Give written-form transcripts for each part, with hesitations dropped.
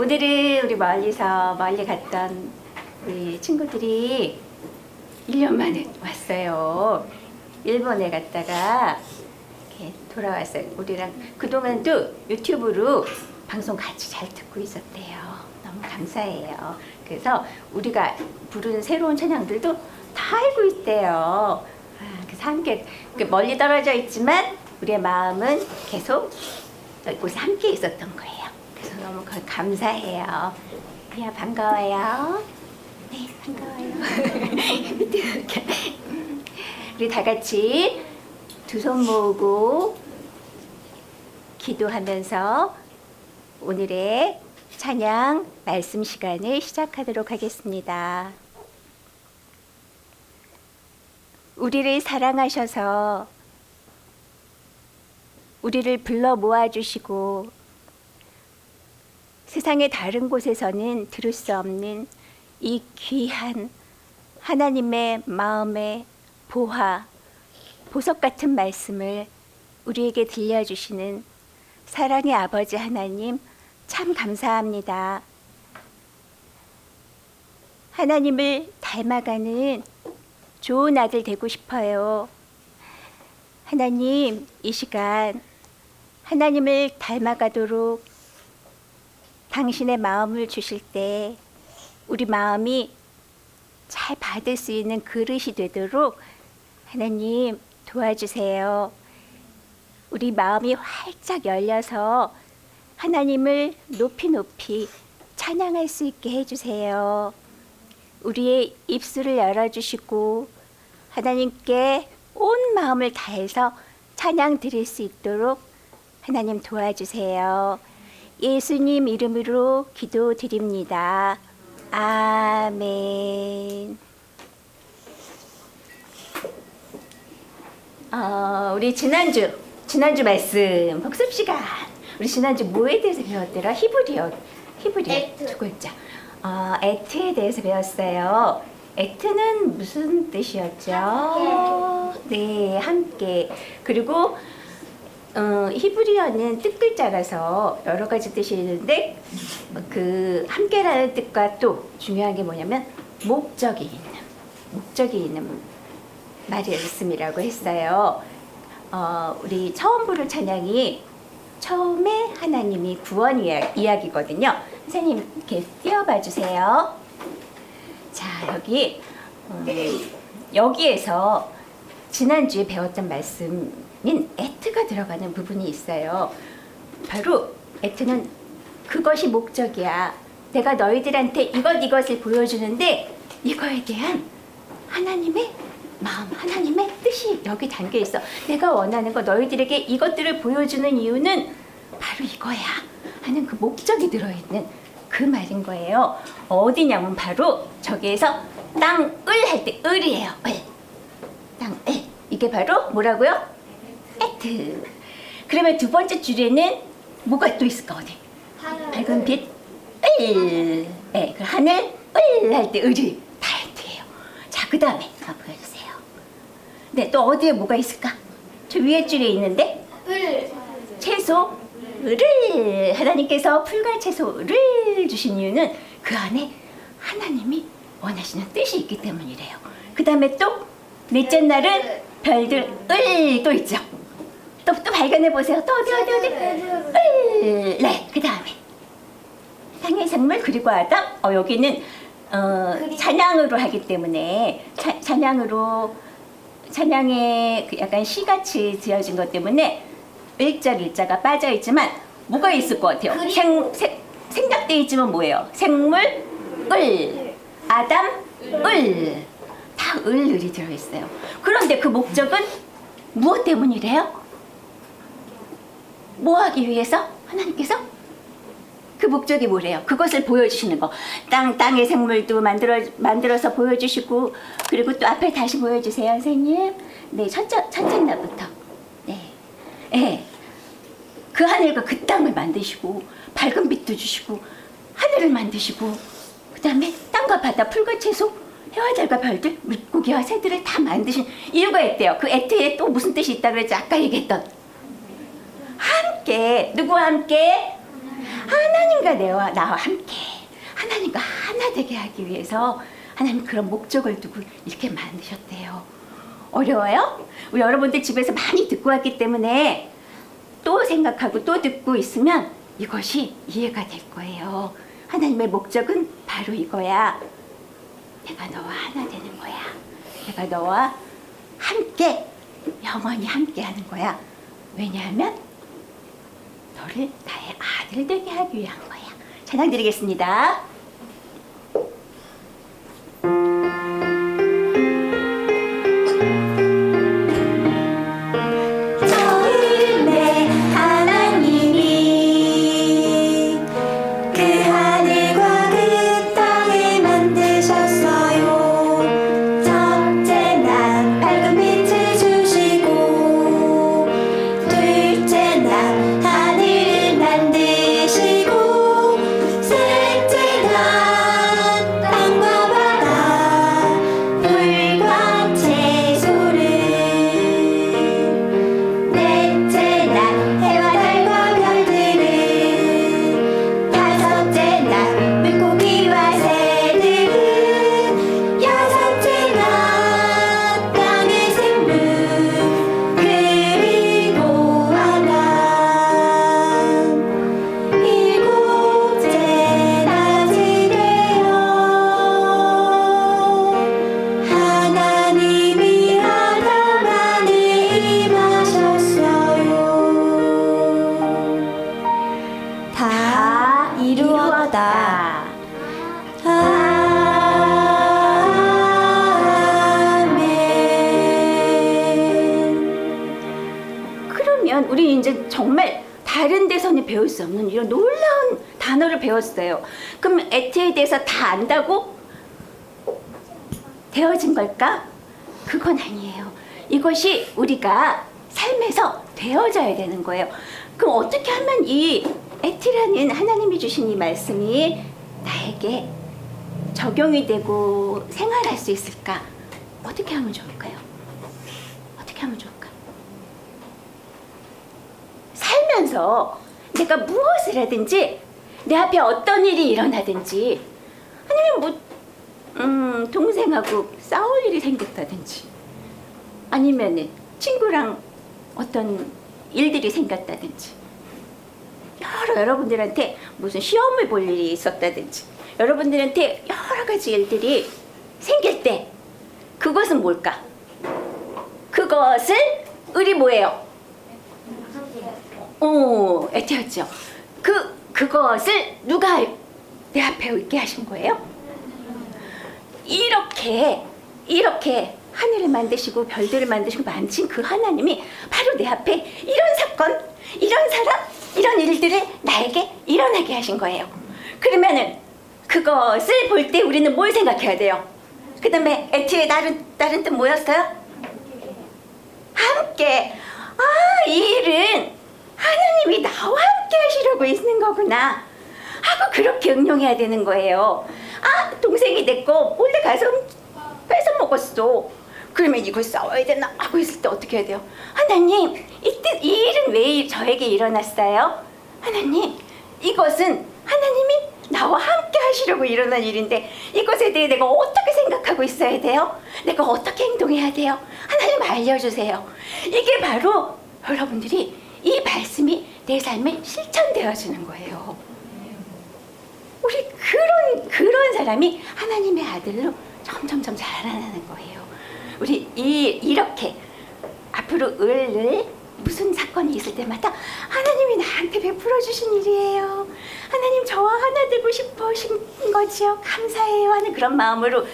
오늘은 우리 멀리 갔던 우리 친구들이 1년 만에 왔어요. 일본에 갔다가 이렇게 돌아왔어요. 우리랑 그동안도 유튜브로 방송 같이 잘 듣고 있었대요. 너무 감사해요. 그래서 우리가 부르는 새로운 찬양들도 다 알고 있대요. 그래서 함께 멀리 떨어져 있지만 우리의 마음은 계속 이곳에 함께 있었던 거예요. 그래서 너무 감사해요. 야, 반가워요. 네, 반가워요. 우리 다 같이 두 손 모으고 기도하면서 오늘의 찬양 말씀 시간을 시작하도록 하겠습니다. 우리를 사랑하셔서 우리를 불러 모아주시고 세상의 다른 곳에서는 들을 수 없는 이 귀한 하나님의 마음의 보화, 보석 같은 말씀을 우리에게 들려주시는 사랑의 아버지 하나님, 참 감사합니다. 하나님을 닮아가는 좋은 아들 되고 싶어요. 하나님, 이 시간 하나님을 닮아가도록 당신의 마음을 주실 때 우리 마음이 잘 받을 수 있는 그릇이 되도록 하나님 도와주세요. 우리 마음이 활짝 열려서 하나님을 높이 찬양할 수 있게 해주세요. 우리의 입술을 열어주시고 하나님께 온 마음을 다해서 찬양 드릴 수 있도록 하나님 도와주세요. 예수님 이름으로 기도드립니다. 아멘. 우리 지난주 말씀 복습 시간. 우리 지난주 뭐에 대해서 배웠더라? 히브리어 두 글자. 에트에 대해서 배웠어요. 에트는 무슨 뜻이었죠? 네, 함께. 그리고 히브리어는 뜻글자라서 여러 가지 뜻이 있는데 그 함께라는 뜻과 또 중요한 게 뭐냐면 목적이 있는 말씀이라고 했어요. 우리 처음 부를 찬양이 처음에 하나님이 구원 이야기거든요. 선생님 이렇게 띄워봐 주세요. 자, 여기에서 지난주에 배웠던 말씀인 에트가 들어가는 부분이 있어요. 바로 에트는 그것이 목적이야. 내가 너희들한테 이것을 보여주는데 이거에 대한 하나님의 마음, 하나님의 뜻이 여기 담겨 있어. 내가 원하는 거 너희들에게 이것들을 보여주는 이유는 바로 이거야 하는 그 목적이 들어있는 그 말인 거예요. 어디냐면 바로 저기에서 땅을 할 때 을이에요. 땅을. 이게 바로 뭐라고요? 에트. 그러면 두 번째 줄에는 뭐가 또 있을까? 어디? 밝은 빛, 을. 네, 그 하늘, 을 할 때 을이 다 에트예요. 자, 그 다음에 보여주세요. 네, 또 어디에 뭐가 있을까? 저 위에 줄에 있는데 채소, 을을 하나님께서 풀과 채소를 주신 이유는 그 안에 하나님이 원하시는 뜻이 있기 때문이래요. 그 다음에 또 넷째 날은 별들 을 또 있죠. 또 발견해 보세요. 또 어디 을. 네, 그 다음에 땅의 생물 그리고 아담. 여기는 찬양으로 하기 때문에 찬양에 약간 시같이 지어진 것 때문에 일자가 빠져 있지만 뭐가 있을 것 같아요? 생략되어 있지만 뭐예요? 생물 을, 아담 을, 다 을이 들어있어요. 그런데 그 목적은 무엇 때문이래요? 뭐 하기 위해서? 하나님께서 그 목적이 뭐래요? 그것을 보여주시는 거. 땅의 생물도 만들어서 보여주시고, 그리고 또 앞에 다시 보여주세요, 선생님. 네, 첫째 날부터. 네. 그 하늘과 그 땅을 만드시고, 밝은 빛도 주시고, 하늘을 만드시고, 그 다음에 땅과 바다, 풀과 채소, 해와 달과 별들, 물고기와 새들을 다 만드신 이유가 있대요. 그 에트에 또 무슨 뜻이 있다 그랬죠? 아까 얘기했던 함께. 누구와 함께? 하나님과 나와 함께 하나님과 하나 되게 하기 위해서 하나님 그런 목적을 두고 이렇게 만드셨대요. 어려워요? 우리 여러분들 집에서 많이 듣고 왔기 때문에 또 생각하고 또 듣고 있으면 이것이 이해가 될 거예요. 하나님의 목적은 바로 이거야. 내가 너와 하나 되는 거야. 내가 너와 함께 영원히 함께 하는 거야. 왜냐하면 너를 나의 아들 되게 하기 위한 거야. 찬양 드리겠습니다. 우리 이제 정말 다른 데서는 배울 수 없는 이런 놀라운 단어를 배웠어요. 그럼 에트에 대해서 다 안다고 되어진 걸까? 그건 아니에요. 이것이 우리가 삶에서 되어져야 되는 거예요. 그럼 어떻게 하면 이 에트라는 하나님이 주신 이 말씀이 나에게 적용이 되고 생활할 수 있을까? 어떻게 하면 좋을까요? 어떻게 하면 좋을까? 살면서 내가 무엇을 하든지 내 앞에 어떤 일이 일어나든지 아니면 뭐 동생하고 싸울 일이 생겼다든지 아니면 친구랑 어떤 일들이 생겼다든지 여러분들한테 무슨 시험을 볼 일이 있었다든지 여러분들한테 여러 가지 일들이 생길 때 그것은 뭘까? 그것을 우리 뭐예요? 에티였죠. 그것을 누가 내 앞에 있게 하신 거예요? 이렇게 하늘을 만드시고 별들을 만드시고 만드신 그 하나님이 바로 내 앞에 이런 사건, 이런 사람, 이런 일들을 나에게 일어나게 하신 거예요. 그러면은 그것을 볼 때 우리는 뭘 생각해야 돼요? 그 다음에 에티의 다른 뜻 뭐였어요? 함께. 이 일은 하나님이 나와 함께 하시려고 있는 거구나 하고 그렇게 응용해야 되는 거예요. 동생이 내 거 몰래 가서 뺏어 먹었어. 그러면 이걸 싸워야 되나 하고 있을 때 어떻게 해야 돼요? 하나님, 이 일은 왜 저에게 일어났어요? 하나님, 이것은 하나님이 나와 함께 하시려고 일어난 일인데 이것에 대해 내가 어떻게 생각하고 있어야 돼요? 내가 어떻게 행동해야 돼요? 하나님 알려주세요. 이게 바로 여러분들이 이 말씀이 내 삶에 실천되어지는 거예요. 우리 그런 사람이 하나님의 아들로 점점점 자라나는 거예요. 우리 이렇게 앞으로 을 무슨 사건이 있을 때마다 하나님이 나한테 베풀어 주신 일이에요. 하나님 저와 하나 되고 싶으신 거지요. 감사해요 하는 그런 마음으로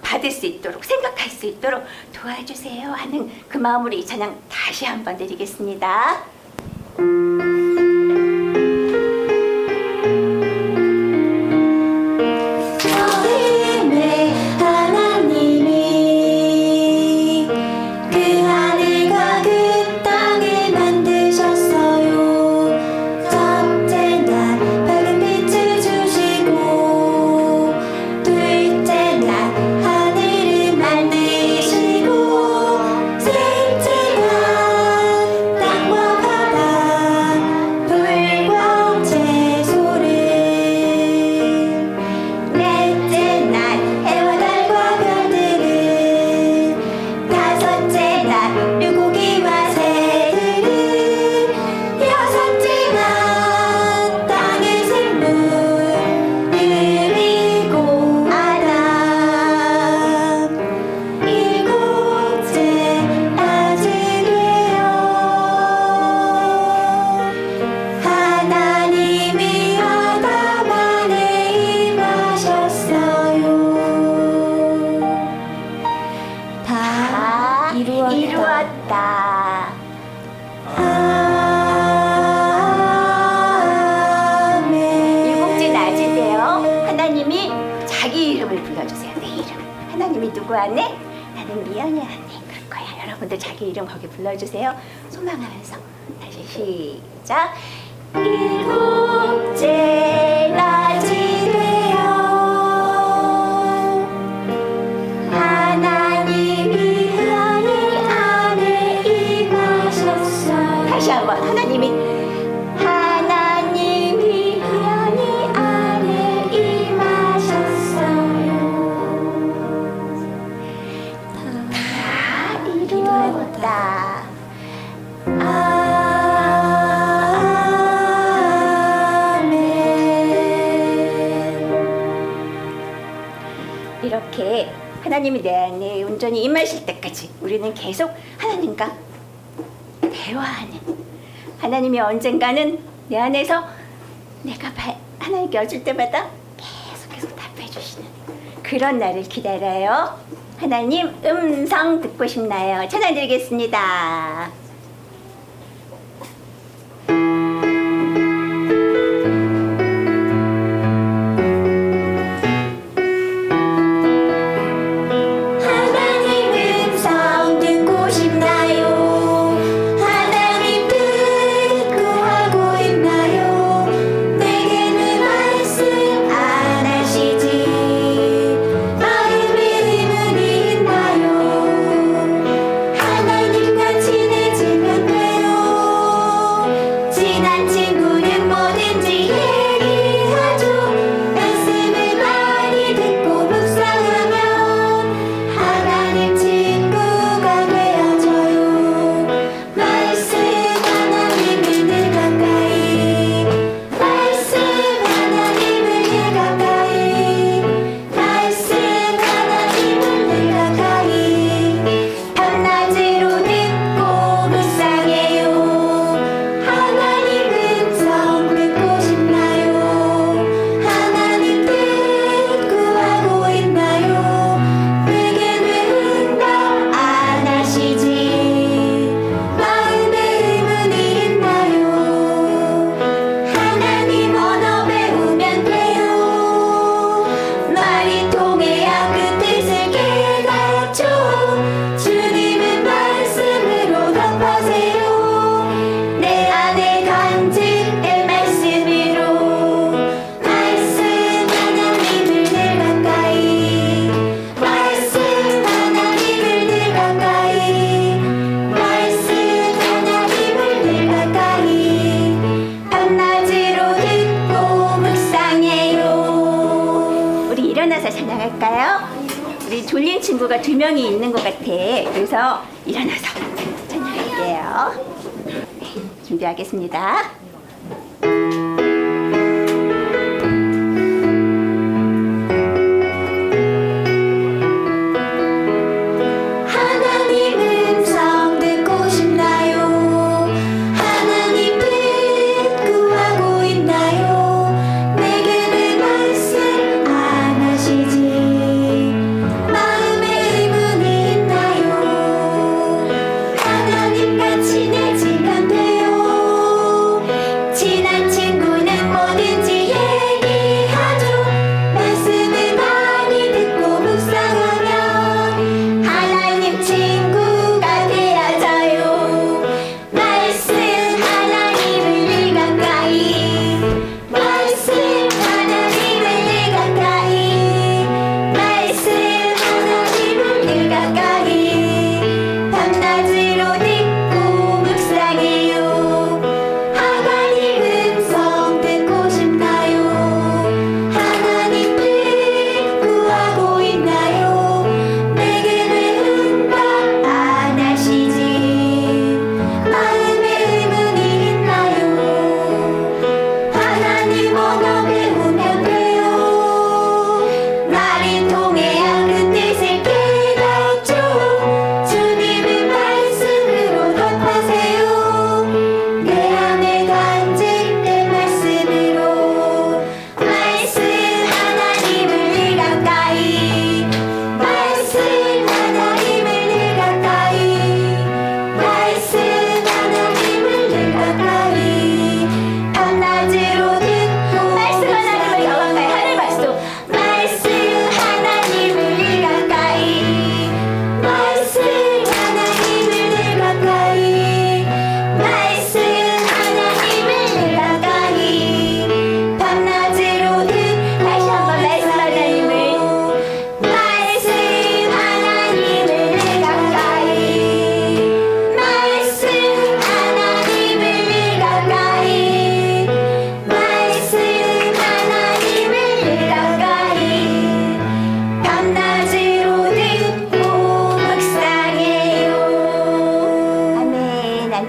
받을 수 있도록 생각할 수 있도록 도와주세요 하는 그 마음으로 이 찬양 다시 한번 드리겠습니다. 이루었다. 일곱째 낮이 되어 하나님이 자기 이름을 불러주세요. 내 이름. 하나님이 누구 안에? 나는 미연이 안에 그럴 거야. 여러분들 자기 이름 거기 불러주세요. 소망하면서 다시 시작. 일곱째 낮이 되어 하나님이 미연이 안에 임하셨어요. 다시 한번 하나님이 미연이 안에 임하셨어요. 다 이루었다. 이렇게 하나님이 내 안에 온전히 임하실 때까지 우리는 계속 하나님과 대화하는, 하나님이 언젠가는 내 안에서 내가 하나님께 여쭐 때마다 계속 답해 주시는 그런 날을 기다려요. 하나님 음성 듣고 싶나요? 찬양 드리겠습니다. 찬양할까요? 우리 졸린 친구가 2명이 있는 것 같아. 그래서 일어나서 찬양할게요. 네, 준비하겠습니다.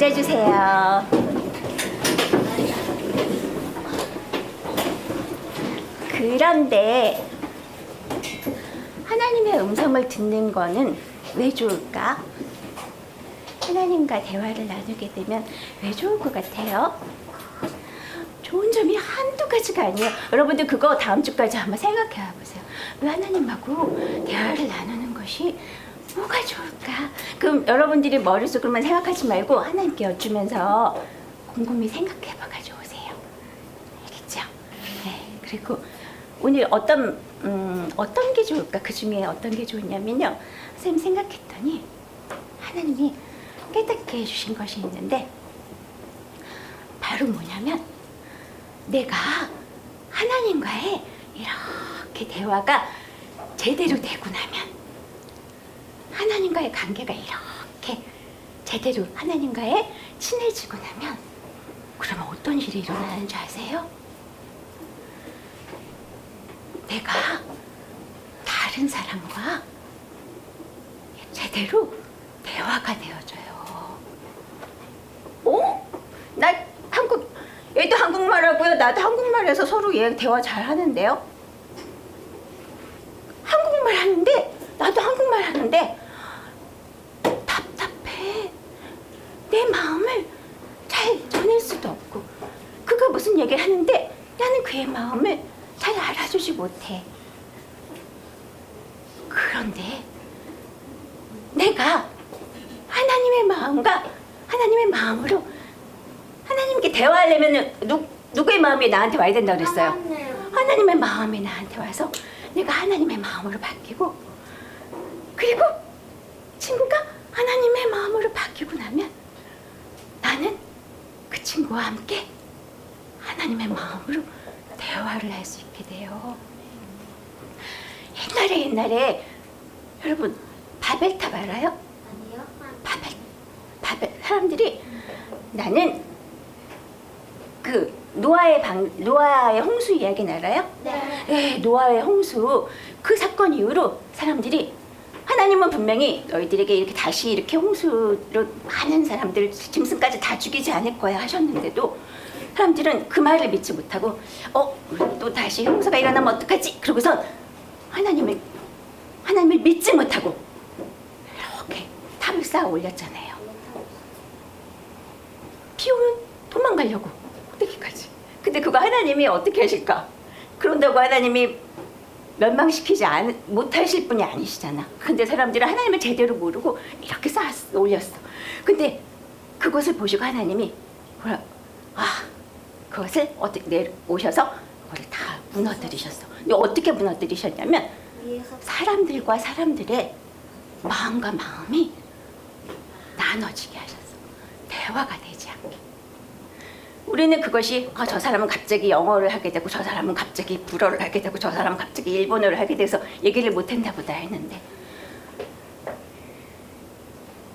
앉아주세요. 그런데 하나님의 음성을 듣는 거는 왜 좋을까? 하나님과 대화를 나누게 되면 왜 좋을 것 같아요? 좋은 점이 한두 가지가 아니에요. 여러분들 그거 다음 주까지 한번 생각해 보세요. 왜 하나님하고 대화를 나누는 것이 뭐가 좋을까? 그럼 여러분들이 머릿속으로만 생각하지 말고 하나님께 여쭈면서 곰곰이 생각해 봐가지고 오세요. 알겠죠? 네. 그리고 오늘 어떤 게 좋을까? 그 중에 어떤 게 좋냐면요. 선생님 생각했더니 하나님이 깨닫게 해주신 것이 있는데 바로 뭐냐면 내가 하나님과의 이렇게 대화가 제대로 되고 나면 하나님과의 관계가 이렇게 제대로 하나님과의 친해지고 나면 그러면 어떤 일이 일어나는 줄 아세요? 내가 다른 사람과 제대로 대화가 되어져요. 나 얘도 한국말 하고요. 나도 한국말 해서 서로 얘 대화 잘 하는데요. 한국말 하는데 나도 한국말 하는데 답답해. 내 마음을 잘 전할 수도 없고 그가 무슨 얘기를 하는데 나는 그의 마음을 잘 알아주지 못해. 그런데 내가 하나님의 마음과 하나님의 마음으로 하나님께 대화하려면 누구의 마음이 나한테 와야 된다고 그랬어요? 하나님의 마음이 나한테 와서 내가 하나님의 마음으로 바뀌고 그리고 친구가 하나님의 마음으로 바뀌고 나면 나는 그 친구와 함께 하나님의 마음으로 대화를 할 수 있게 돼요. 옛날에 여러분 바벨탑 알아요? 아니요. 바벨 사람들이 나는 그 노아의 홍수 이야기는 알아요? 네. 네, 노아의 홍수 그 사건 이후로 사람들이 하나님은 분명히 너희들에게 이렇게 다시 이렇게 홍수로 많은 사람들 짐승까지 다 죽이지 않을 거야 하셨는데도 사람들은 그 말을 믿지 못하고 또 다시 홍수가 일어나면 어떡하지? 그러고선 하나님을 믿지 못하고 이렇게 탑을 쌓아 올렸잖아요. 비 오면 도망가려고 어떻게까지? 근데 그거 하나님이 어떻게 하실까? 그런다고 하나님이 멸망시키지 못하실 분이 아니시잖아. 근데 사람들은 하나님을 제대로 모르고 이렇게 쌓아 올렸어. 근데 그것을 보시고 하나님이 그것을 어떻게 내려오셔서 그걸 다 무너뜨리셨어. 근데 어떻게 무너뜨리셨냐면 사람들과 사람들의 마음과 마음이 나눠지게 하셨어. 대화가 되지 않게. 우리는 그것이 저 사람은 갑자기 영어를 하게 되고 저 사람은 갑자기 불어를 하게 되고 저 사람은 갑자기 일본어를 하게 돼서 얘기를 못했나 보다 했는데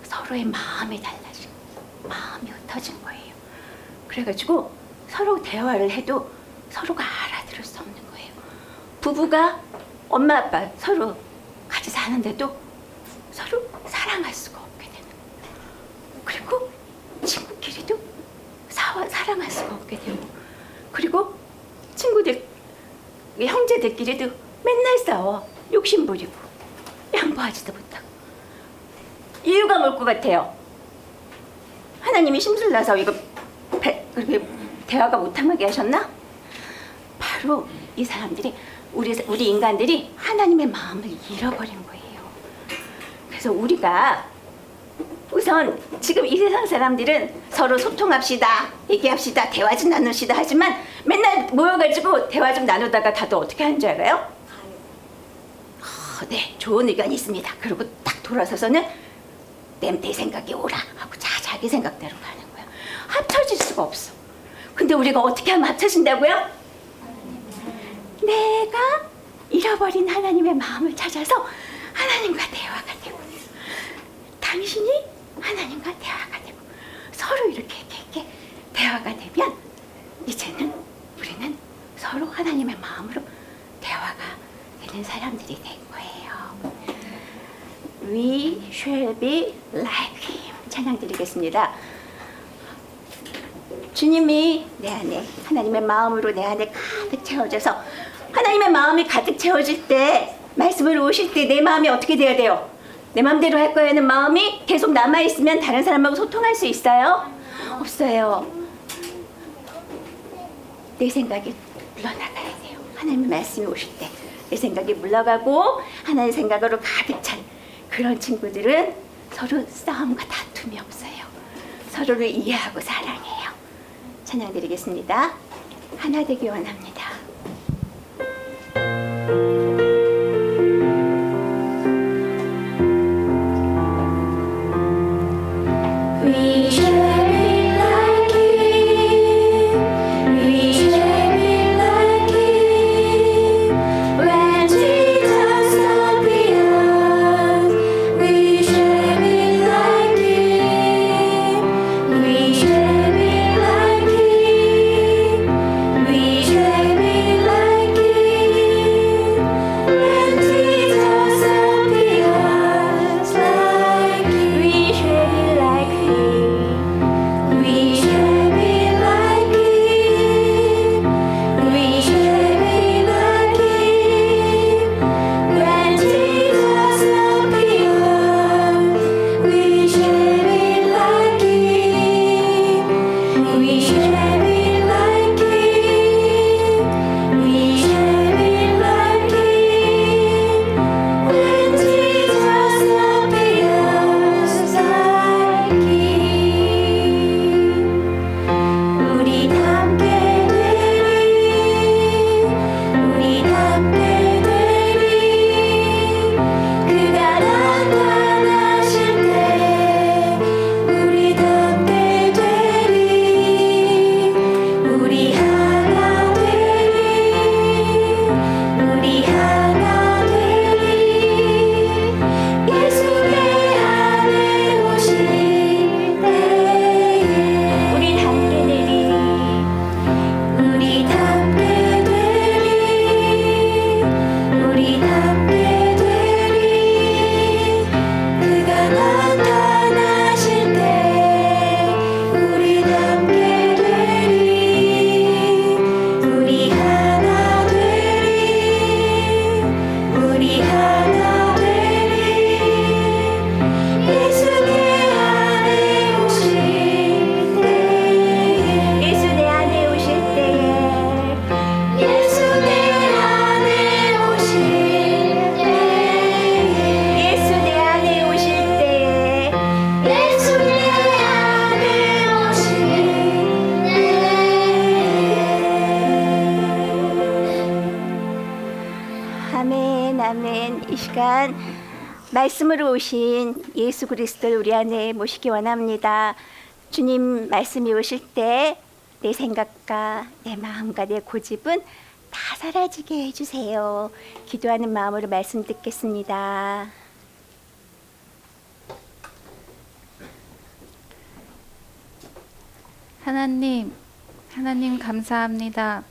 서로의 마음이 달라진 마음이 흩어진 거예요. 그래가지고 서로 대화를 해도 서로가 알아들을 수 없는 거예요. 부부가 엄마 아빠 서로 같이 사는데도 서로 사랑할 수가 없게 되는 거예요. 그리고 친구끼리도 사랑할 수가 없게 되고 그리고 친구들 형제들끼리도 맨날 싸워. 욕심 부리고 양보하지도 못하고. 이유가 뭘 것 같아요? 하나님이 심술나서 이거 그렇게 대화가 못하게 하셨나? 바로 이 사람들이 우리 인간들이 하나님의 마음을 잃어버린 거예요. 그래서 우리가 우선 지금 이 세상 사람들은 서로 소통합시다, 얘기합시다, 대화 좀 나눕시다 하지만 맨날 모여가지고 대화 좀 나누다가 다들 어떻게 하는 줄 알아요? 네, 좋은 의견이 있습니다. 그리고 딱 돌아서서는 내 생각이 옳아 하고 자기 생각대로 가는 거야. 합쳐질 수가 없어. 근데 우리가 어떻게 하면 합쳐진다고요? 내가 잃어버린 하나님의 마음을 찾아서 하나님과 대화가 되고 당신이 하나님과 대화가 되고 서로 이렇게 대화가 되면 이제는 우리는 서로 하나님의 마음으로 대화가 되는 사람들이 된 거예요. We shall be like him. 찬양 드리겠습니다. 주님이 내 안에 하나님의 마음으로 내 안에 가득 채워져서 하나님의 마음이 가득 채워질 때 말씀으로 오실 때 내 마음이 어떻게 돼야 돼요? 내 마음대로 할 거야 하는 마음이 계속 남아있으면 다른 사람하고 소통할 수 있어요? 없어요. 내 생각이 물러나가야 돼요. 하나님의 말씀이 오실 때 내 생각이 물러가고 하나님의 생각으로 가득 찬 그런 친구들은 서로 싸움과 다툼이 없어요. 서로를 이해하고 사랑해요. 찬양 드리겠습니다. 하나 되기 원합니다. We share it like Him. We share it like Him. When Jesus appears, we share it like Him. We share it like Him. We share it like Him. When Jesus appears, like Him. We share it like Him. We share it like Him. We share it like Him. When Jesus appears, we share it like Him. We share it like Him. We share it like Him. When Jesus appears, like Him. 우리 함께 되리. 우리 함께 되리. 그가 나타나실 때 우리 함께 되리. 우리 하나 되리. 우리 하나 되리. 예수 내 안에 오실 때에 우리 함께 되리. 우리 함께 되리. 우리 함께 되리. 그가 나타나실 때 우리 함께 되리. 우리 하나 되리. 우리 하나 되리. 예수 내 안에 오실 때에 예수 내 안에 오실 때에 예수 내 안에 오실 때에 예수 내 안에 오실 때에 예수 내 안에 오실 때에 아멘 아멘. 이 시간 말씀으로 오신 예수 그리스도를 우리 안에 모시기 원합니다. 주님 말씀이 오실 때 내 생각과 내 마음과 내 고집은 다 사라지게 해주세요. 기도하는 마음으로 말씀 듣겠습니다. 하나님 감사합니다.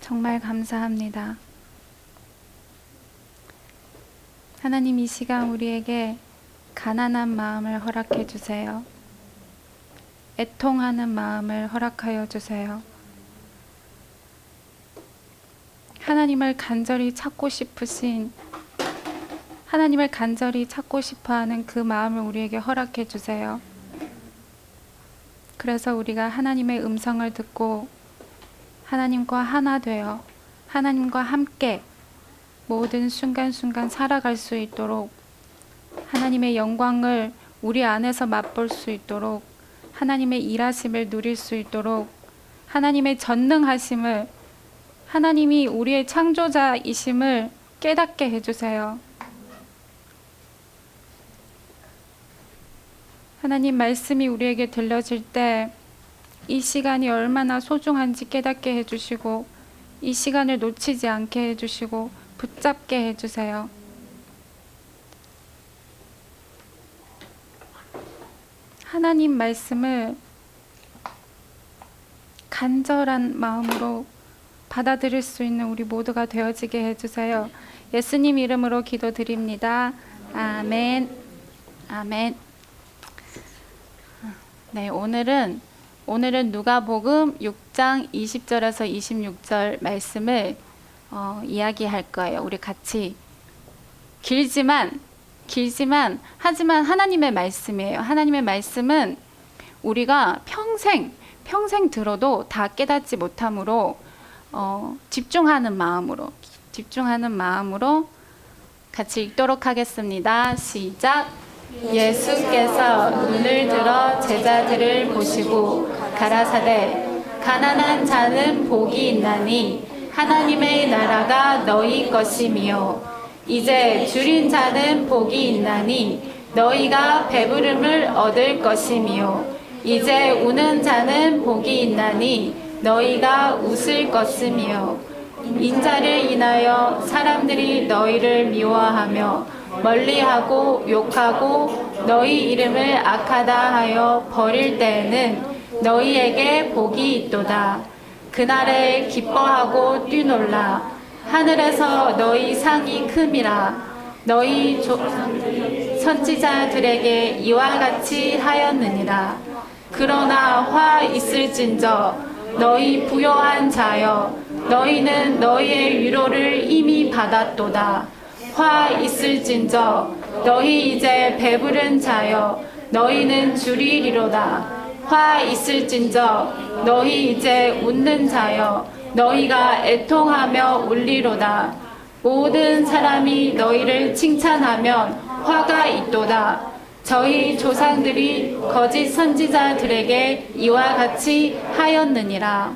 정말 감사합니다. 하나님 이 시간 우리에게 가난한 마음을 허락해 주세요. 애통하는 마음을 허락하여 주세요. 하나님을 간절히 찾고 싶으신 하나님을 간절히 찾고 싶어하는 그 마음을 우리에게 허락해 주세요. 그래서 우리가 하나님의 음성을 듣고 하나님과 하나 되어 하나님과 함께 모든 순간순간 살아갈 수 있도록 하나님의 영광을 우리 안에서 맛볼 수 있도록 하나님의 일하심을 누릴 수 있도록 하나님의 전능하심을 하나님이 우리의 창조자이심을 깨닫게 해주세요. 하나님 말씀이 우리에게 들려질 때 이 시간이 얼마나 소중한지 깨닫게 해주시고 이 시간을 놓치지 않게 해주시고 붙잡게 해주세요. 하나님 말씀을 간절한 마음으로 받아들일 수 있는 우리 모두가 되어지게 해주세요. 예수님 이름으로 기도드립니다. 아멘. 아멘. 네, 오늘은 누가복음 6장 20절에서 26절 말씀을 이야기할 거예요. 우리 같이 길지만 하지만 하나님의 말씀이에요. 하나님의 말씀은 우리가 평생 들어도 다 깨닫지 못하므로 집중하는 마음으로 같이 읽도록 하겠습니다. 시작. 예수께서 눈을 들어 제자들을 보시고 가라사대 가난한 자는 복이 있나니 하나님의 나라가 너희 것이미요 이제 줄인 자는 복이 있나니 너희가 배부름을 얻을 것이미요 이제 우는 자는 복이 있나니 너희가 웃을 것이미요 인자를 인하여 사람들이 너희를 미워하며 멀리하고 욕하고 너희 이름을 악하다 하여 버릴 때에는 너희에게 복이 있도다. 그날에 기뻐하고 뛰놀라. 하늘에서 너희 상이 큼이라. 너희 선지자들에게 이와 같이 하였느니라. 그러나 화 있을진저 너희 부요한 자여 너희는 너희의 위로를 이미 받았도다. 화 있을진저 너희 이제 배부른 자여 너희는 줄이리로다. 화 있을진저 너희 이제 웃는 자여 너희가 애통하며 울리로다. 모든 사람이 너희를 칭찬하면 화가 있도다. 저희 조상들이 거짓 선지자들에게 이와 같이 하였느니라.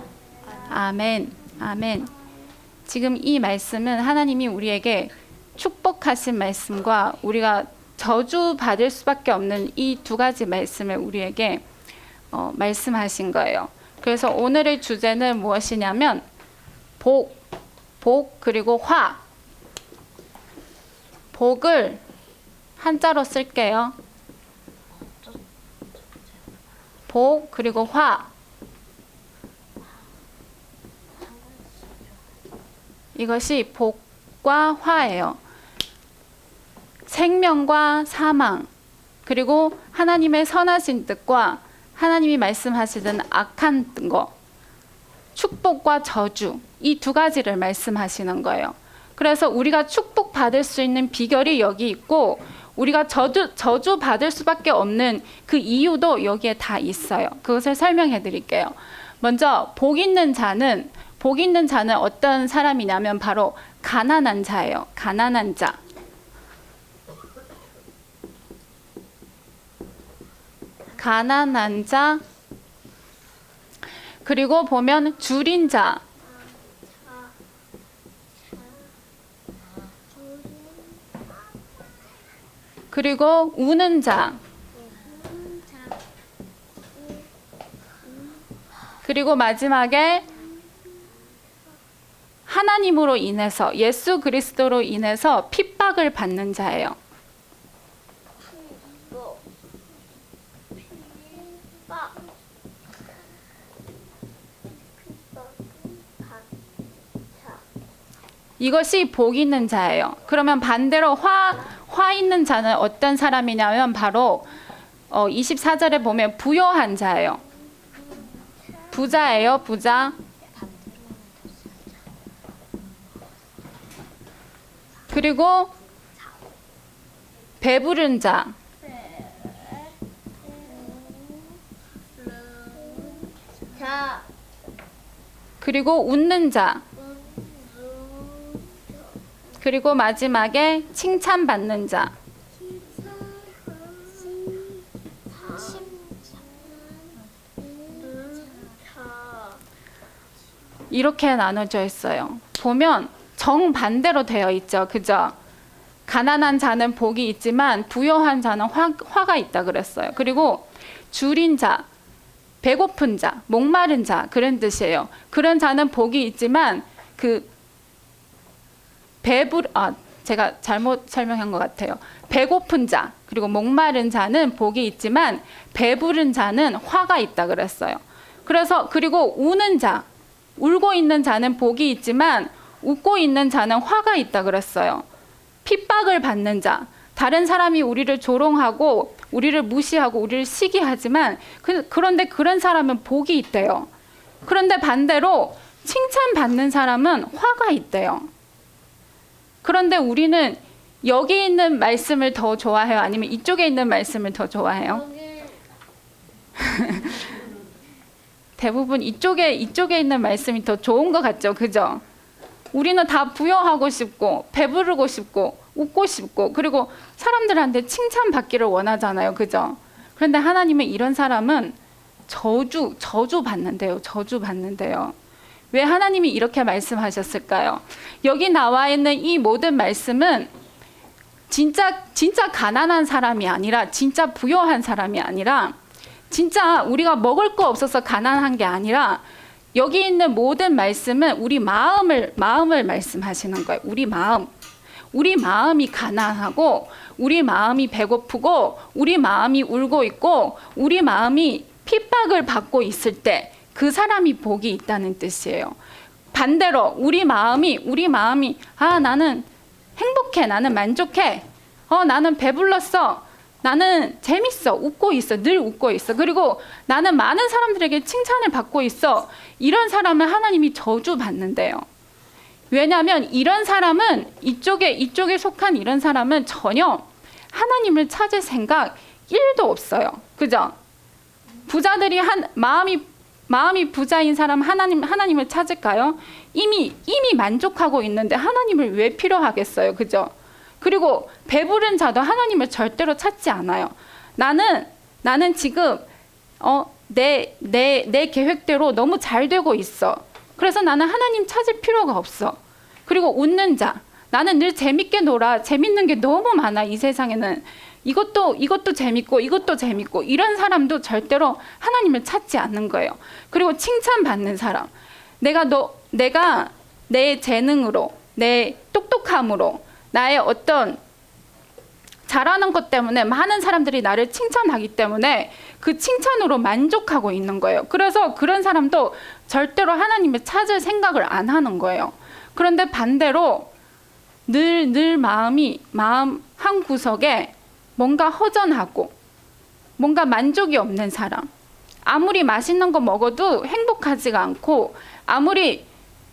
아멘. 아멘. 지금 이 말씀은 하나님이 우리에게 축복하신 말씀과 우리가 저주 받을 수밖에 없는 이 두 가지 말씀을 우리에게 말씀하신 거예요. 그래서 오늘의 주제는 무엇이냐면 복 그리고 화. 복을 한자로 쓸게요. 복 그리고 화. 이것이 복과 화예요. 생명과 사망, 그리고 하나님의 선하신 뜻과 하나님이 말씀하시던 악한 거, 축복과 저주, 이 두 가지를 말씀하시는 거예요. 그래서 우리가 축복받을 수 있는 비결이 여기 있고 우리가 저주 받을 수밖에 없는 그 이유도 여기에 다 있어요. 그것을 설명해 드릴게요. 먼저 복 있는 자는 어떤 사람이냐면 바로 가난한 자예요. 가난한 자. 가난한 자. 그리고 보면 줄인 자. 그리고 우는 자. 그리고 마지막에 하나님으로 인해서, 예수 그리스도로 인해서 핍박을 받는 자예요. 이것이 복 있는 자예요. 그러면 반대로 화 있는 자는 어떤 사람이냐면 바로 24절에 보면 부요한 자예요. 부자예요, 부자. 그리고 배부른 자. 그리고 웃는 자. 그리고 마지막에 칭찬받는 자. 이렇게 나눠져 있어요. 보면 정반대로 되어 있죠. 그죠? 가난한 자는 복이 있지만 부요한 자는 화가 있다 그랬어요. 그리고 줄인 자, 배고픈 자, 목마른 자, 그런 뜻이에요. 그런 자는 복이 있지만 제가 잘못 설명한 것 같아요. 배고픈 자, 그리고 목마른 자는 복이 있지만 배부른 자는 화가 있다 그랬어요. 그리고 우는 자, 울고 있는 자는 복이 있지만 웃고 있는 자는 화가 있다 그랬어요. 핍박을 받는 자, 다른 사람이 우리를 조롱하고 우리를 무시하고 우리를 시기하지만 그런데 그런 사람은 복이 있대요. 그런데 반대로 칭찬받는 사람은 화가 있대요. 그런데 우리는 여기 있는 말씀을 더 좋아해요? 아니면 이쪽에 있는 말씀을 더 좋아해요? 대부분 이쪽에 있는 말씀이 더 좋은 것 같죠, 그죠? 우리는 다 부여하고 싶고 배부르고 싶고 웃고 싶고 그리고 사람들한테 칭찬받기를 원하잖아요, 그죠? 그런데 하나님은 이런 사람은 저주 받는데요, 저주 받는데요. 왜 하나님이 이렇게 말씀하셨을까요? 여기 나와 있는 이 모든 말씀은 진짜 가난한 사람이 아니라 진짜 부여한 사람이 아니라 진짜 우리가 먹을 거 없어서 가난한 게 아니라 여기 있는 모든 말씀은 우리 마음을 말씀하시는 거예요. 우리 마음이 가난하고 우리 마음이 배고프고 우리 마음이 울고 있고 우리 마음이 핍박을 받고 있을 때 그 사람이 복이 있다는 뜻이에요. 반대로 우리 마음이 나는 행복해, 나는 만족해, 나는 배불렀어, 나는 재밌어, 웃고 있어, 늘 웃고 있어, 그리고 나는 많은 사람들에게 칭찬을 받고 있어. 이런 사람을 하나님이 저주받는데요. 왜냐하면 이런 사람은 이쪽에 속한 이런 사람은 전혀 하나님을 찾을 생각 1도 없어요. 그죠? 부자들이 마음이 부자인 사람 하나님을 찾을까요? 이미 만족하고 있는데 하나님을 왜 필요하겠어요? 그죠? 그리고 배부른 자도 하나님을 절대로 찾지 않아요. 나는 지금 내 계획대로 너무 잘 되고 있어. 그래서 나는 하나님 찾을 필요가 없어. 그리고 웃는 자, 나는 늘 재밌게 놀아. 재밌는 게 너무 많아, 이 세상에는. 이것도 재밌고 이것도 재밌고 이런 사람도 절대로 하나님을 찾지 않는 거예요. 그리고 칭찬받는 사람, 내가 내 재능으로, 내 똑똑함으로, 나의 어떤 잘하는 것 때문에 많은 사람들이 나를 칭찬하기 때문에 그 칭찬으로 만족하고 있는 거예요. 그래서 그런 사람도 절대로 하나님을 찾을 생각을 안 하는 거예요. 그런데 반대로 늘 마음 한 구석에 뭔가 허전하고 뭔가 만족이 없는 사람, 아무리 맛있는 거 먹어도 행복하지가 않고 아무리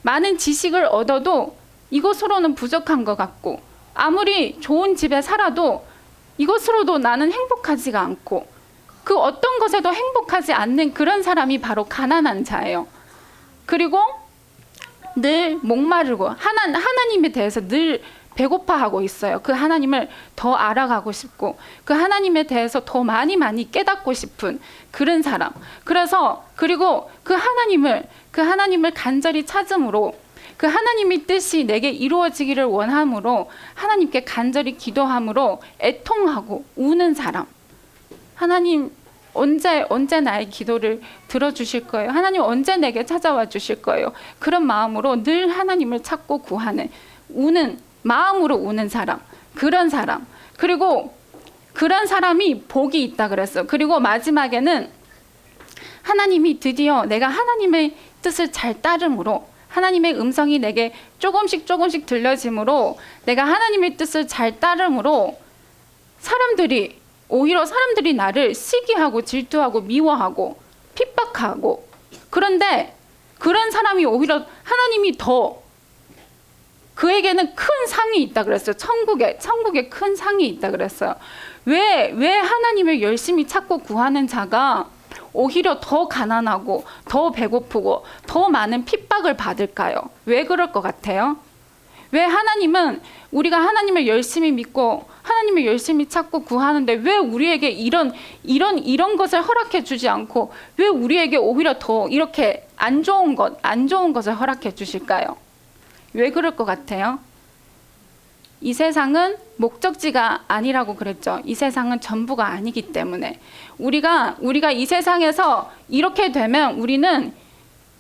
많은 지식을 얻어도 이것으로는 부족한 것 같고 아무리 좋은 집에 살아도 이것으로도 나는 행복하지가 않고 그 어떤 것에도 행복하지 않는 그런 사람이 바로 가난한 자예요. 그리고 늘 목마르고 하나님에 대해서 늘 배고파하고 있어요. 그 하나님을 더 알아가고 싶고 그 하나님에 대해서 더 많이 깨닫고 싶은 그런 사람. 그리고 그 하나님을 간절히 찾음으로 그 하나님의 뜻이 내게 이루어지기를 원함으로 하나님께 간절히 기도함으로 애통하고 우는 사람. 하나님 언제 나의 기도를 들어주실 거예요? 하나님 언제 내게 찾아와 주실 거예요? 그런 마음으로 늘 하나님을 찾고 구하는 마음으로 우는 사람, 그런 사람. 그리고 그런 사람이 복이 있다 그랬어요. 그리고 마지막에는 하나님이 드디어 내가 하나님의 뜻을 잘 따름으로 하나님의 음성이 내게 조금씩 들려짐으로 내가 하나님의 뜻을 잘 따름으로 오히려 사람들이 나를 시기하고 질투하고 미워하고 핍박하고 그런데 그런 사람이 오히려 하나님이 더 그에게는 큰 상이 있다 그랬어요. 천국에 큰 상이 있다 그랬어요. 왜 하나님을 열심히 찾고 구하는 자가 오히려 더 가난하고 더 배고프고 더 많은 핍박을 받을까요? 왜 그럴 것 같아요? 왜 하나님은 우리가 하나님을 열심히 믿고 하나님을 열심히 찾고 구하는데 왜 우리에게 이런 것을 허락해 주지 않고 왜 우리에게 오히려 더 이렇게 안 좋은 것을 허락해 주실까요? 왜 그럴 것 같아요? 이 세상은 목적지가 아니라고 그랬죠. 이 세상은 전부가 아니기 때문에 우리가 이 세상에서 이렇게 되면 우리는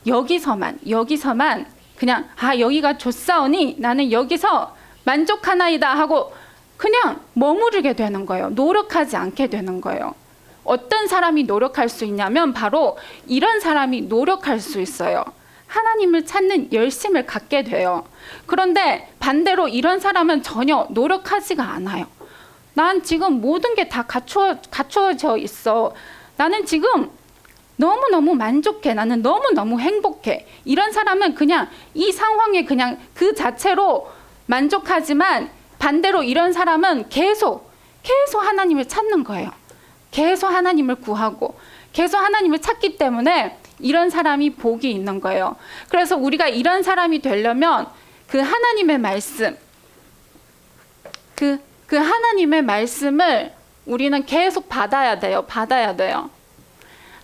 여기서만 그냥 여기가 좋사오니 나는 여기서 만족하나이다 하고 그냥 머무르게 되는 거예요. 노력하지 않게 되는 거예요. 어떤 사람이 노력할 수 있냐면 바로 이런 사람이 노력할 수 있어요. 하나님을 찾는 열심을 갖게 돼요. 그런데 반대로 이런 사람은 전혀 노력하지가 않아요. 난 지금 모든 게 다 갖추어져 있어. 나는 지금 너무너무 만족해. 나는 너무너무 행복해. 이런 사람은 그냥 이 상황에 그냥 그 자체로 만족하지만 반대로 이런 사람은 계속 하나님을 찾는 거예요. 계속 하나님을 구하고 계속 하나님을 찾기 때문에 이런 사람이 복이 있는 거예요. 그래서 우리가 이런 사람이 되려면 그 하나님의 말씀, 그 하나님의 말씀을 우리는 계속 받아야 돼요.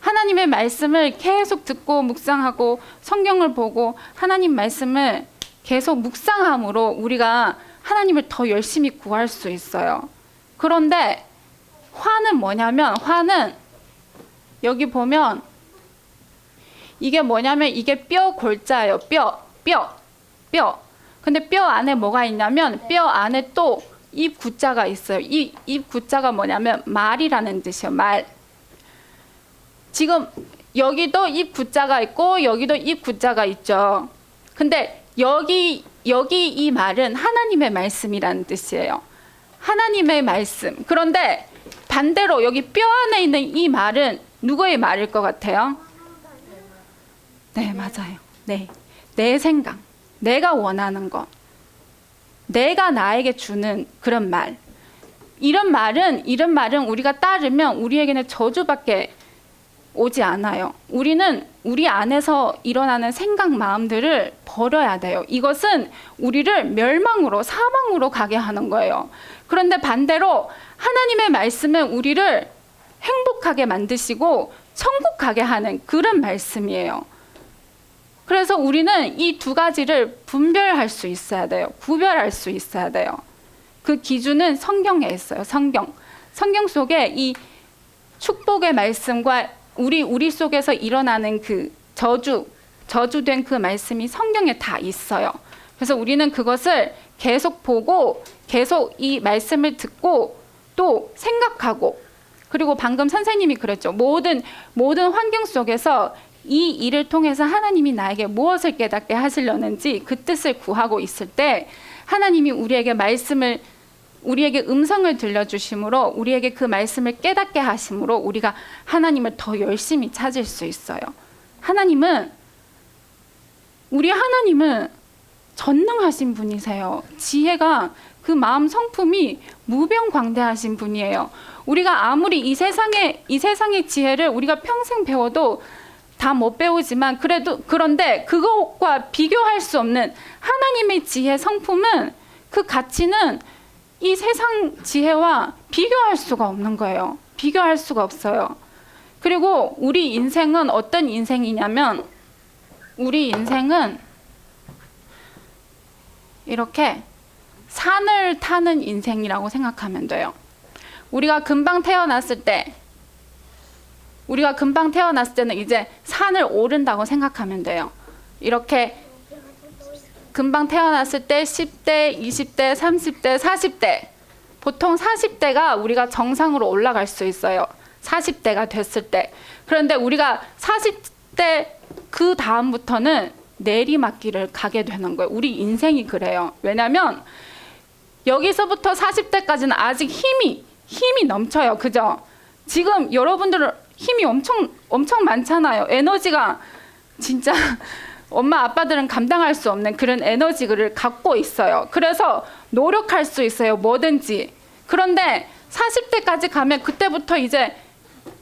하나님의 말씀을 계속 듣고 묵상하고 성경을 보고 하나님 말씀을 계속 묵상함으로 우리가 하나님을 더 열심히 구할 수 있어요. 그런데 화는 뭐냐면, 화는 여기 보면 이게 뭐냐면 이게 뼈 골자예요. 뼈. 근데 뼈 안에 뭐가 있냐면 뼈 안에 또 입 구자가 있어요. 이 입 구자가 뭐냐면 말이라는 뜻이에요. 말. 지금 여기도 입 구자가 있고 여기도 입 구자가 있죠. 근데 여기 이 말은 하나님의 말씀이라는 뜻이에요. 하나님의 말씀. 그런데 반대로 여기 뼈 안에 있는 이 말은 누구의 말일 것 같아요? 네, 맞아요. 네. 내 생각, 내가 원하는 것, 내가 나에게 주는 그런 말. 이런 말은 우리가 따르면 우리에게는 저주밖에 오지 않아요. 우리는 우리 안에서 일어나는 생각, 마음들을 버려야 돼요. 이것은 우리를 멸망으로, 사망으로 가게 하는 거예요. 그런데 반대로 하나님의 말씀은 우리를 행복하게 만드시고 천국 가게 하는 그런 말씀이에요. 그래서 우리는 이 두 가지를 분별할 수 있어야 돼요. 구별할 수 있어야 돼요. 그 기준은 성경에 있어요. 성경 속에 이 축복의 말씀과 우리 속에서 일어나는 그 저주된 그 말씀이 성경에 다 있어요. 그래서 우리는 그것을 계속 보고 계속 이 말씀을 듣고 또 생각하고, 그리고 방금 선생님이 그랬죠. 모든 환경 속에서 이 일을 통해서 하나님이 나에게 무엇을 깨닫게 하시려는지 그 뜻을 구하고 있을 때 하나님이 우리에게 음성을 들려주심으로 우리에게 그 말씀을 깨닫게 하심으로 우리가 하나님을 더 열심히 찾을 수 있어요. 우리 하나님은 전능하신 분이세요. 지혜가 그 마음 성품이 무병광대하신 분이에요. 우리가 아무리 이 세상의 지혜를 우리가 평생 배워도 다 못 배우지만 그런데 그것과 비교할 수 없는 하나님의 지혜 성품은, 그 가치는 이 세상 지혜와 비교할 수가 없는 거예요. 비교할 수가 없어요. 그리고 우리 인생은 어떤 인생이냐면, 우리 인생은 이렇게 산을 타는 인생이라고 생각하면 돼요. 우리가 금방 태어났을 때는 이제 산을 오른다고 생각하면 돼요. 이렇게 금방 태어났을 때 10대, 20대, 30대, 40대, 보통 40대가 우리가 정상으로 올라갈 수 있어요. 40대가 됐을 때. 그런데 우리가 40대 그 다음부터는 내리막길을 가게 되는 거예요. 우리 인생이 그래요. 왜냐면 여기서부터 40대까지는 아직 힘이 넘쳐요. 그죠? 지금 여러분들 힘이 엄청 많잖아요. 에너지가 진짜 엄마 아빠들은 감당할 수 없는 그런 에너지를 갖고 있어요. 그래서 노력할 수 있어요. 뭐든지. 그런데 40대까지 가면 그때부터 이제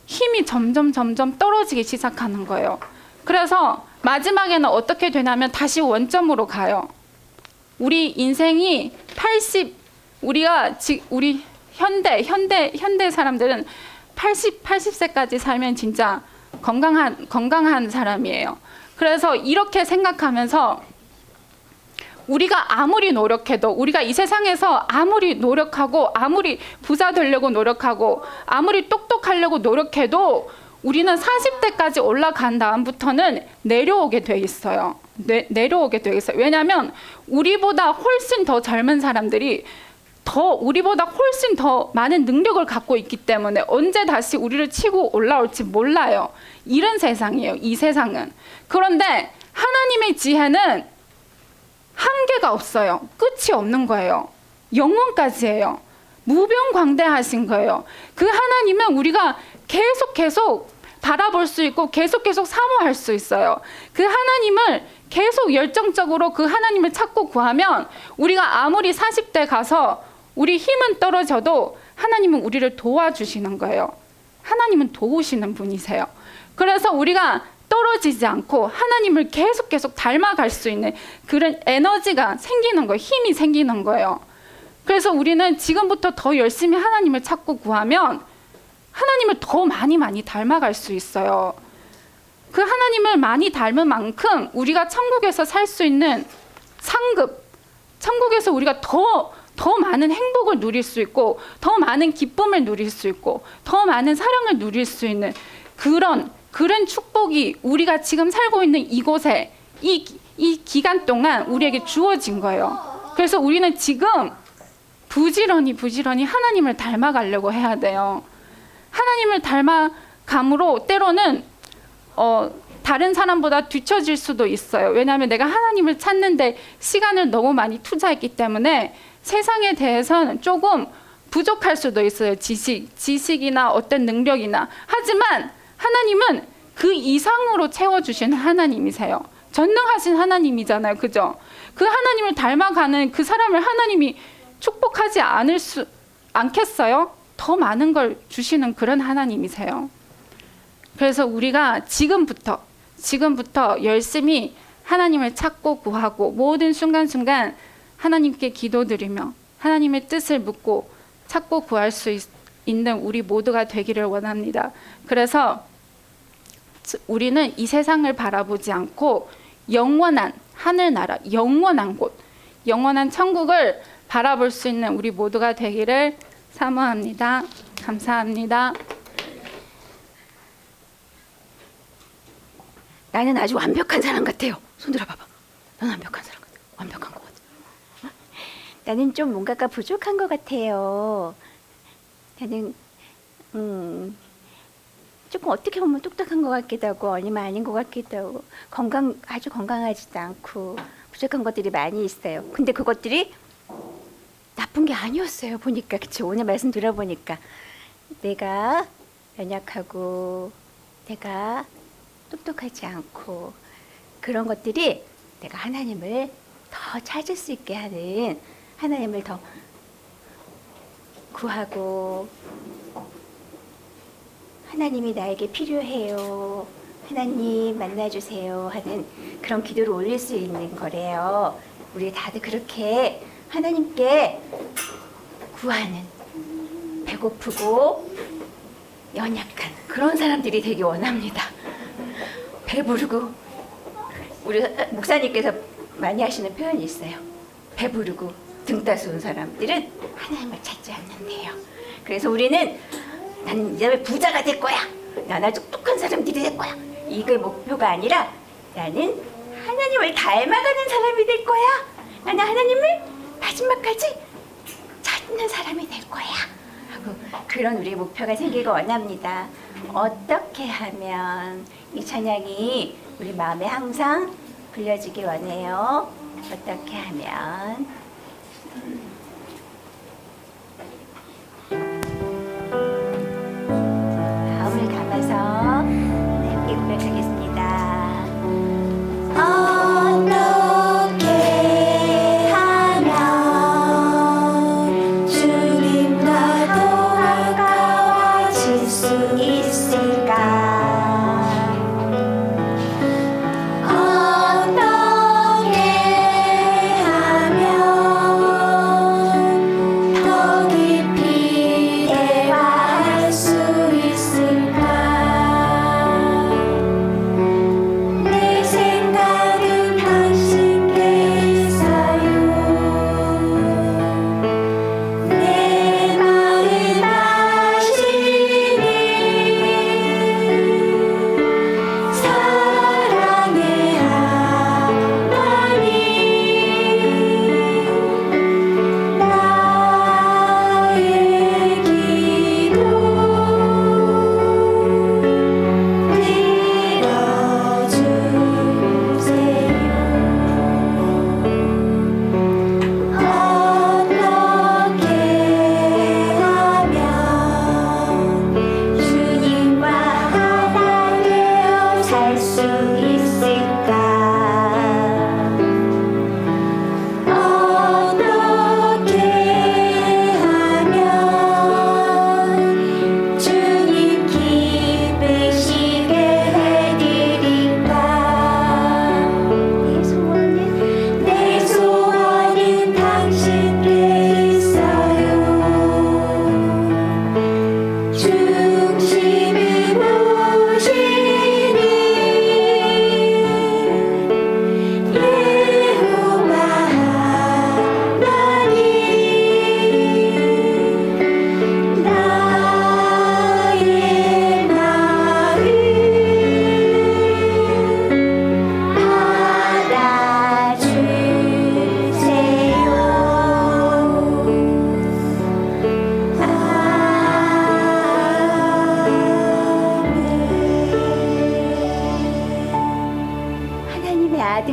힘이 점점 떨어지기 시작하는 거예요. 그래서 마지막에는 어떻게 되냐면 다시 원점으로 가요. 우리 인생이 우리 현대 사람들은 80세까지 살면 진짜 건강한 사람이에요. 그래서 이렇게 생각하면서 우리가 아무리 노력해도, 우리가 이 세상에서 아무리 노력하고 아무리 부자 되려고 노력하고 아무리 똑똑하려고 노력해도 우리는 40대까지 올라간 다음부터는 내려오게 돼 있어요. 내려오게 돼 있어요. 왜냐하면 우리보다 훨씬 더 젊은 사람들이 우리보다 훨씬 더 많은 능력을 갖고 있기 때문에 언제 다시 우리를 치고 올라올지 몰라요. 이런 세상이에요. 이 세상은. 그런데 하나님의 지혜는 한계가 없어요. 끝이 없는 거예요. 영원까지예요. 무병광대하신 거예요. 그 하나님은 우리가 계속 바라볼 수 있고 계속 사모할 수 있어요. 그 하나님을 계속 열정적으로 그 하나님을 찾고 구하면 우리가 아무리 40대 가서 우리 힘은 떨어져도 하나님은 우리를 도와주시는 거예요. 하나님은 도우시는 분이세요. 그래서 우리가 떨어지지 않고 하나님을 계속 닮아갈 수 있는 그런 에너지가 생기는 거예요. 힘이 생기는 거예요. 그래서 우리는 지금부터 더 열심히 하나님을 찾고 구하면 하나님을 더 많이 닮아갈 수 있어요. 그 하나님을 많이 닮은 만큼 우리가 천국에서 살 수 있는 상급, 천국에서 우리가 더 많은 행복을 누릴 수 있고 더 많은 기쁨을 누릴 수 있고 더 많은 사랑을 누릴 수 있는 그런 축복이 우리가 지금 살고 있는 이곳에 이 기간 동안 우리에게 주어진 거예요. 그래서 우리는 지금 부지런히 하나님을 닮아가려고 해야 돼요. 하나님을 닮아감으로 때로는 다른 사람보다 뒤처질 수도 있어요. 왜냐하면 내가 하나님을 찾는데 시간을 너무 많이 투자했기 때문에 세상에 대해서는 조금 부족할 수도 있어요. 지식이나 어떤 능력이나. 하지만 하나님은 그 이상으로 채워주시는 하나님이세요. 전능하신 하나님이잖아요. 그죠? 그 하나님을 닮아가는 그 사람을 하나님이 축복하지 않겠어요? 더 많은 걸 주시는 그런 하나님이세요. 그래서 우리가 지금부터 열심히 하나님을 찾고 구하고 모든 순간순간 하나님께 기도드리며 하나님의 뜻을 묻고 찾고 구할 수 있는 우리 모두가 되기를 원합니다. 그래서 우리는 이 세상을 바라보지 않고 영원한 하늘나라, 영원한 곳, 영원한 천국을 바라볼 수 있는 우리 모두가 되기를 사모합니다. 감사합니다. 나는 아주 완벽한 사람 같아요. 손 들어봐봐. 넌 완벽한 사람 같아. 완벽한 것 같아. 나는 좀 뭔가가 부족한 것 같아요. 나는 조금 어떻게 보면 똑똑한 것 같기도 하고 아니면 아닌 것 같기도 하고 아주 건강하지도 않고 부족한 것들이 많이 있어요. 근데 그것들이 나쁜 게 아니었어요. 보니까 그치? 오늘 말씀 들어보니까 내가 연약하고 내가 똑똑하지 않고 그런 것들이 내가 하나님을 더 찾을 수 있게 하는 하나님을 더 구하고 하나님이 나에게 필요해요. 하나님 만나주세요 하는 그런 기도를 올릴 수 있는 거래요. 우리 다들 그렇게 하나님께 구하는 배고프고 연약한 그런 사람들이 되기 원합니다. 배부르고 우리 목사님께서 많이 하시는 표현이 있어요. 배부르고 등 따스운 사람들은 하나님을 찾지 않는데요. 그래서 우리는 나는 이제 부자가 될 거야. 나나 똑똑한 사람들이 될 거야. 이게 목표가 아니라 나는 하나님을 닮아가는 사람이 될 거야. 나는 하나님을 마지막까지 찾는 사람이 될 거야. 하고 그런 우리의 목표가 생기고 원합니다. 어떻게 하면 이 찬양이 우리 마음에 항상 불려지기 원해요. 어떻게 하면 마음을 담아서 함께 고백하겠습니다. 어떻게 하면 주님과 더 가까워질 수 있을까? 어떻게 하면 더 깊이 대화할 수 있을까? 내 생각은 당신께 있어요. 내 마음은 당신이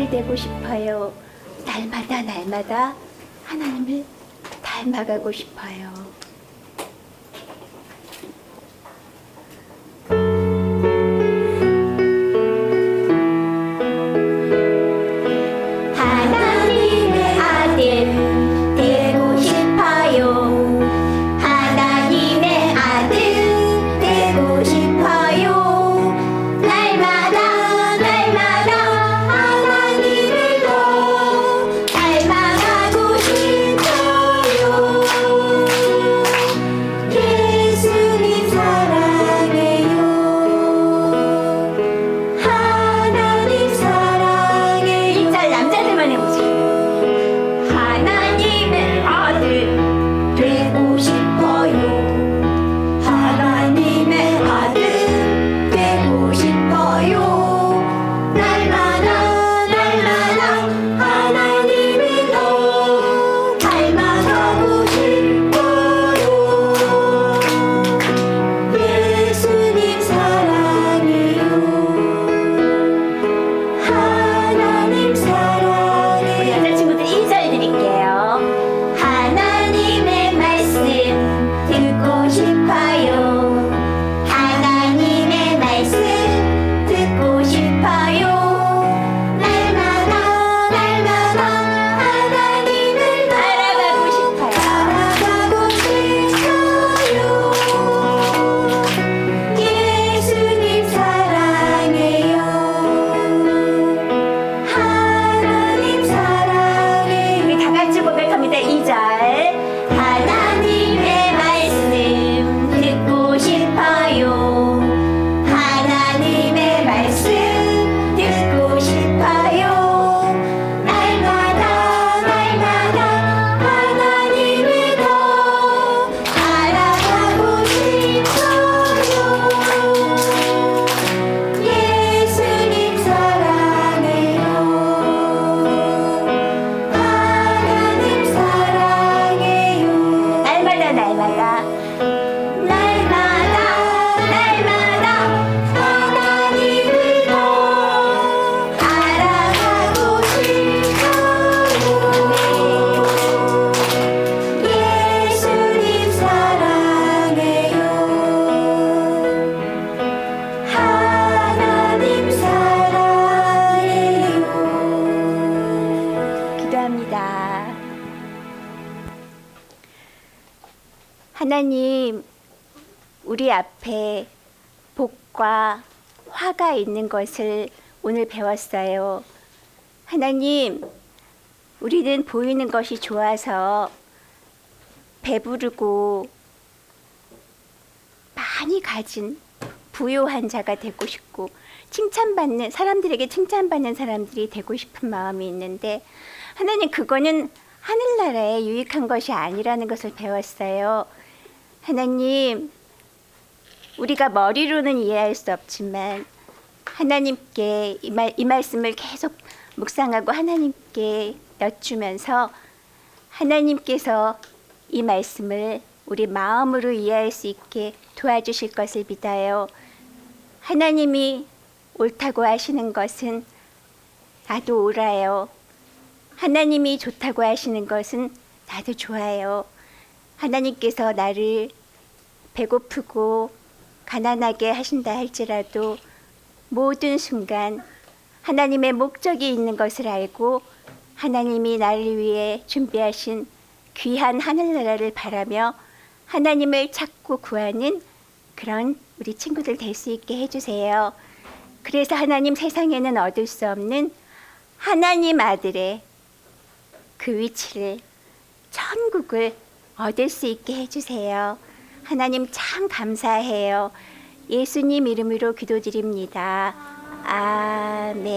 아들 되고 싶어요. 날마다 하나님을 닮아가고 싶어요. 하나님의 아들 되고 싶어요. 하나님의 아들 되고 싶어요. 날마다 하나님을 더 닮아가고 싶어요. 예수님 사랑해요. 하나님 사랑해요. 이짤 남자들만 해보세요. 하나님의 아들 되고 싶어요. 하나님의 아들 되고 싶어요. 날마다 하나님을 더 닮아가고 싶어요. 예수님 사랑해요. 하나님 우리 사랑해요. 여자친구들 2절 드릴게요. 하나님의 말씀 듣고 싶어요. 하나님의 말씀 듣고 싶어요. 날마다 하나님을 알아가고 싶어요. 알아가고 싶어요. 예수님 사랑해요. 하나님 사랑해요. 우리 다 같이 고백합니다. 2절. 하나님의 말씀 듣고 싶어요. 하나님의 말씀 듣고 싶어요. 날마다 하나님을 더 알아가고 싶어요. 예수님 사랑해요. 하나님 사랑해요. 날마다 하나님을 더 알아가고 싶어요. 예수님 사랑해요. 하나님 사랑해요. 기도합니다. 하나님, 우리 앞에 복과 화가 있는 것을 오늘 배웠어요. 하나님, 우리는 보이는 것이 좋아서 배부르고 많이 가진 부유한 자가 되고 싶고 사람들에게 칭찬받는 사람들이 되고 싶은 마음이 있는데, 하나님, 그거는 하늘나라에 유익한 것이 아니라는 것을 배웠어요. 하나님, 우리가 머리로는 이해할 수 없지만 하나님께 이 말씀을 계속 묵상하고 하나님께 여쭈면서 하나님께서 이 말씀을 우리 마음으로 이해할 수 있게 도와주실 것을 믿어요. 하나님이 옳다고 하시는 것은 나도 옳아요. 하나님이 좋다고 하시는 것은 나도 좋아요. 하나님께서 나를 배고프고 가난하게 하신다 할지라도 모든 순간 하나님의 목적이 있는 것을 알고 하나님이 나를 위해 준비하신 귀한 하늘나라를 바라며 하나님을 찾고 구하는 그런 우리 친구들 될 수 있게 해주세요. 그래서 하나님, 세상에는 얻을 수 없는 하나님 아들의 그 위치를, 천국을 얻을 수 있게 해주세요. 하나님 참 감사해요. 예수님 이름으로 기도드립니다. 아멘.